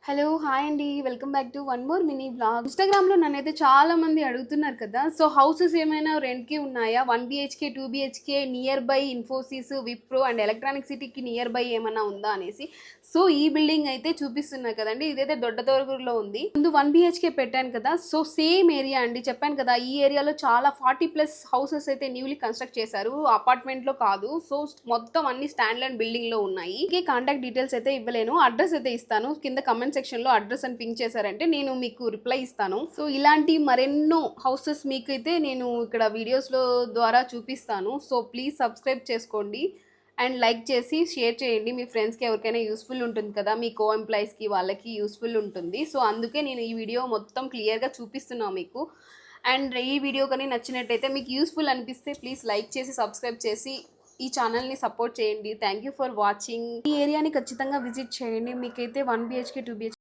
Hello hi అండి welcome back to one more mini blog. ఇన్స్టాగ్రామ్లో నన్నైతే చాలా మంది అడుగుతున్నారు కదా, సో హౌసెస్ ఏమైనా రెంట్కి ఉన్నాయా, 1 BHK 2 BHK near by Infosys Wipro and electronic సిటీకి నియర్ బై ఏమైనా ఉందా అనేసి. సో ఈ బిల్డింగ్ అయితే చూపిస్తున్నారు కదండి, ఇదైతే దొడ్డతోరుగురులో ఉంది. ముందు 1 BHK పెట్టాను కదా, సో సేమ్ ఏరియా అండి. చెప్పాను కదా ఈ ఏరియాలో చాలా 40+ హౌసెస్ అయితే న్యూలీ కన్స్ట్రక్ట్ చేశారు, అపార్ట్మెంట్లో కాదు. సో మొత్తం అన్ని స్టాండ్ అండ్ బిల్డింగ్ లో ఉన్నాయి. కాంటాక్ట్ డీటెయిల్స్ అయితే ఇవ్వలేను, అడ్రస్ అయితే ఇస్తాను. కింద కమెంట్ సెక్షన్ లో అడ్రస్ అని పింక్ చేశారంటే నేను మీకు రిప్లై ఇస్తాను. సో ఇలాంటి మరెన్నో హౌసెస్ మీకైతే నేను ఇక్కడ వీడియోస్ లో ద్వారా చూపిస్తాను. సో ప్లీజ్ సబ్స్క్రైబ్ చేసుకోండి అండ్ లైక్ చేసి షేర్ చేయండి. మీ ఫ్రెండ్స్కి ఎవరికైనా యూస్ఫుల్ ఉంటుంది కదా, మీ కో ఎంప్లాయీస్కి వాళ్ళకి యూస్ఫుల్ ఉంటుంది. సో అందుకే నేను ఈ వీడియో మొత్తం క్లియర్గా చూపిస్తున్నాను మీకు. అండ్ ఈ వీడియో కానీ నచ్చినట్టయితే, మీకు యూస్ఫుల్ అనిపిస్తే ప్లీజ్ లైక్ చేసి సబ్స్క్రైబ్ చేసి ఈ ఛానల్ని సపోర్ట్ చేయండి. Thank you for watching. ఈ ఏరియాని ఖచ్చితంగా విజిట్ చేయండి. మీకైతే 1 BHK 2 BHK